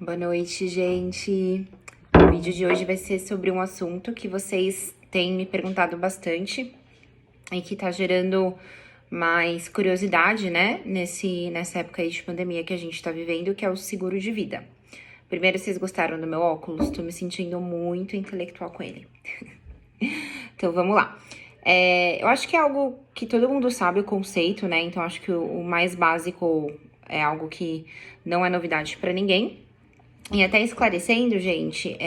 Boa noite, gente. O vídeo de hoje vai ser sobre um assunto que vocês têm me perguntado bastante e que tá gerando mais curiosidade, né, nessa época aí de pandemia que a gente tá vivendo, que é o seguro de vida. Primeiro, vocês gostaram do meu óculos? Tô me sentindo muito intelectual com ele. Então, vamos lá. Eu acho que é algo que todo mundo sabe o conceito, né? Então, acho que o mais básico é algo que não é novidade pra ninguém. E até esclarecendo, gente,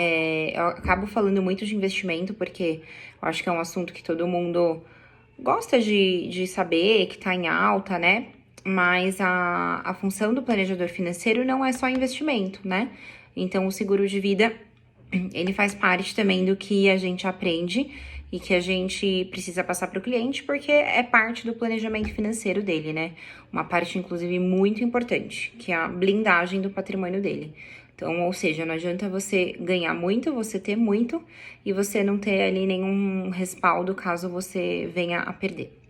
eu acabo falando muito de investimento porque eu acho que é um assunto que todo mundo gosta de saber, que tá em alta, né? Mas a função do planejador financeiro não é só investimento, né? Então, o seguro de vida, ele faz parte também do que a gente aprende e que a gente precisa passar para o cliente, porque é parte do planejamento financeiro dele, né? Uma parte, inclusive, muito importante, que é a blindagem do patrimônio dele. Então, ou seja, não adianta você ganhar muito, você ter muito, e você não ter ali nenhum respaldo caso você venha a perder.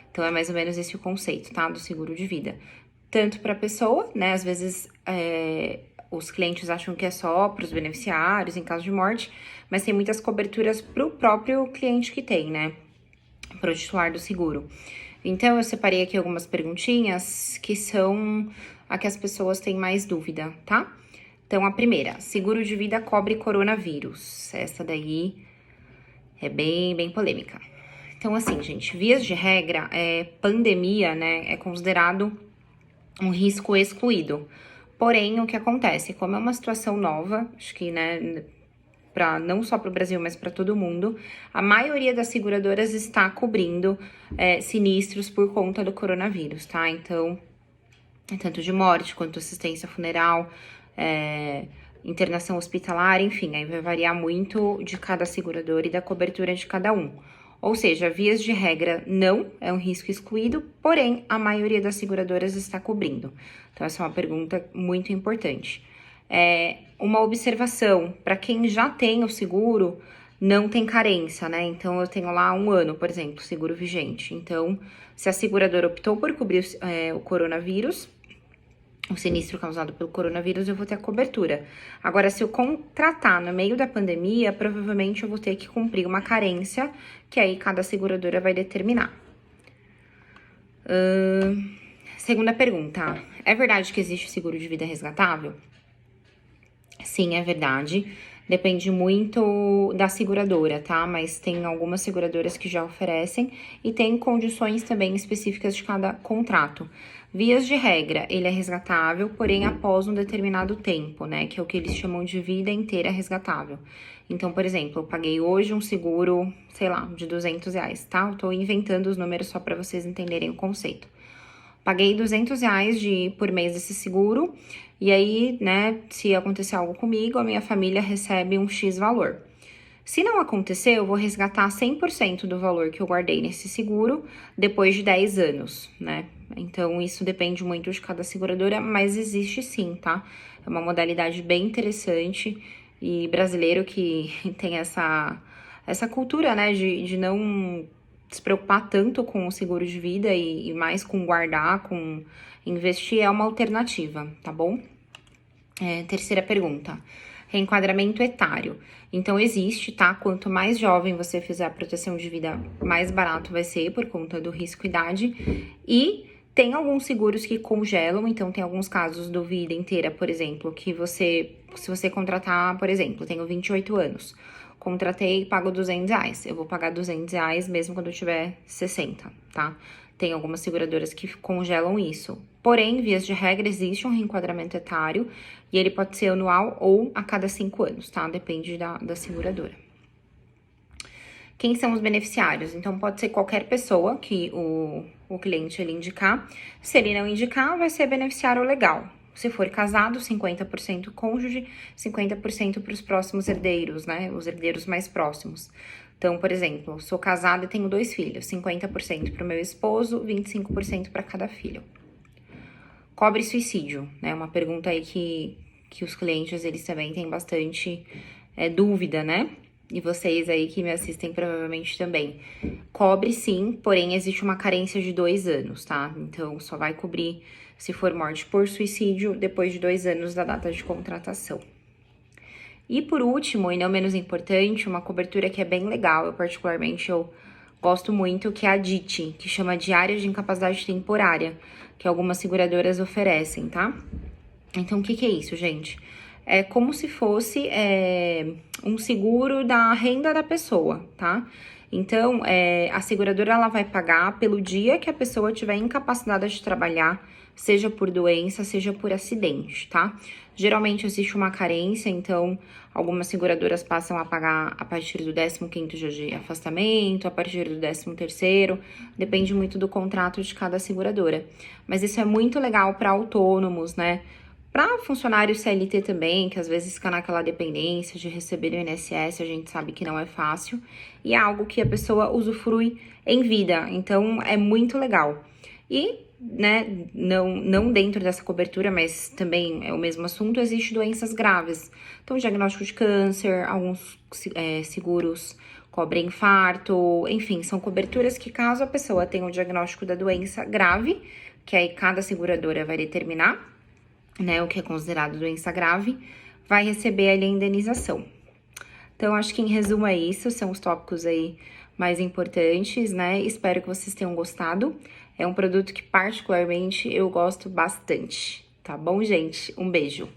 Então, é mais ou menos esse o conceito, tá? Do seguro de vida. Tanto para a pessoa, né? Às vezes, os clientes acham que é só para os beneficiários em caso de morte, mas tem muitas coberturas para o próprio cliente que tem, né? Para o titular do seguro. Então, eu separei aqui algumas perguntinhas que são a que as pessoas têm mais dúvida, tá? Então, a primeira, seguro de vida cobre coronavírus. Essa daí é bem polêmica. Então, assim, gente, vias de regra, pandemia, né, é considerado um risco excluído. Porém, o que acontece? Como é uma situação nova, acho que, né, não só para o Brasil, mas para todo mundo, a maioria das seguradoras está cobrindo sinistros por conta do coronavírus, tá? Então, tanto de morte quanto assistência funeral, internação hospitalar, enfim, aí vai variar muito de cada seguradora e da cobertura de cada um. Ou seja, vias de regra não é um risco excluído, porém a maioria das seguradoras está cobrindo. Então, essa é uma pergunta muito importante. Uma observação, para quem já tem o seguro, não tem carência, né? Então, eu tenho lá 1 ano, por exemplo, seguro vigente. Então, se a seguradora optou por cobrir o coronavírus, o sinistro causado pelo coronavírus, eu vou ter a cobertura. Agora, se eu contratar no meio da pandemia, provavelmente eu vou ter que cumprir uma carência, que aí cada seguradora vai determinar. Segunda pergunta, é verdade que existe seguro de vida resgatável? Sim, é verdade. Depende muito da seguradora, tá? Mas tem algumas seguradoras que já oferecem e tem condições também específicas de cada contrato. Vias de regra, ele é resgatável, porém após um determinado tempo, né? Que é o que eles chamam de vida inteira resgatável. Então, por exemplo, eu paguei hoje um seguro, sei lá, de R$ 200, tá? Eu tô inventando os números só para vocês entenderem o conceito. Paguei R$ 200 por mês desse seguro, e aí, né, se acontecer algo comigo, a minha família recebe um X valor. Se não acontecer, eu vou resgatar 100% do valor que eu guardei nesse seguro depois de 10 anos, né? Então, isso depende muito de cada seguradora, mas existe sim, tá? É uma modalidade bem interessante e brasileiro que tem essa cultura, né, de não se preocupar tanto com o seguro de vida e mais com guardar, com investir, é uma alternativa, tá bom? Terceira pergunta. Reenquadramento etário. Então, existe, tá? Quanto mais jovem você fizer a proteção de vida, mais barato vai ser por conta do risco idade. E tem alguns seguros que congelam, então tem alguns casos do vida inteira, por exemplo, que se você contratar, por exemplo, tenho 28 anos, contratei e pago R$ 200. Eu vou pagar R$ 200 mesmo quando eu tiver 60, tá? Tem algumas seguradoras que congelam isso. Porém, vias de regra, existe um reenquadramento etário e ele pode ser anual ou a cada 5 anos, tá? Depende da seguradora. Quem são os beneficiários? Então, pode ser qualquer pessoa que o cliente ele indicar. Se ele não indicar, vai ser beneficiário legal. Se for casado, 50% cônjuge, 50% para os próximos herdeiros, né? Os herdeiros mais próximos. Então, por exemplo, sou casada e tenho 2 filhos, 50% para o meu esposo, 25% para cada filho. Cobre suicídio, né? Uma pergunta aí que os clientes, eles também têm bastante dúvida, né? E vocês aí que me assistem provavelmente também. Cobre sim, porém existe uma carência de 2 anos, tá? Então, só vai cobrir se for morte por suicídio, depois de 2 anos da data de contratação. E por último, e não menos importante, uma cobertura que é bem legal, eu gosto muito, que é a DIT, que chama Diária de Incapacidade Temporária, que algumas seguradoras oferecem, tá? Então, o que é isso, gente? É como se fosse um seguro da renda da pessoa, tá? Então, a seguradora ela vai pagar pelo dia que a pessoa tiver incapacitada de trabalhar, seja por doença, seja por acidente, tá? Geralmente existe uma carência, então algumas seguradoras passam a pagar a partir do 15º dia de afastamento, a partir do 13º, depende muito do contrato de cada seguradora. Mas isso é muito legal para autônomos, né? Para funcionários CLT também, que às vezes fica naquela dependência de receber o INSS, a gente sabe que não é fácil, e é algo que a pessoa usufrui em vida, então é muito legal. E, né, não dentro dessa cobertura, mas também é o mesmo assunto, existe doenças graves. Então, diagnóstico de câncer, alguns seguros cobrem infarto, enfim, são coberturas que caso a pessoa tenha o diagnóstico da doença grave, que aí cada seguradora vai determinar, né, o que é considerado doença grave, vai receber ali a indenização. Então, acho que em resumo é isso, são os tópicos aí mais importantes, né? Espero que vocês tenham gostado. É um produto que particularmente eu gosto bastante, tá bom, gente? Um beijo!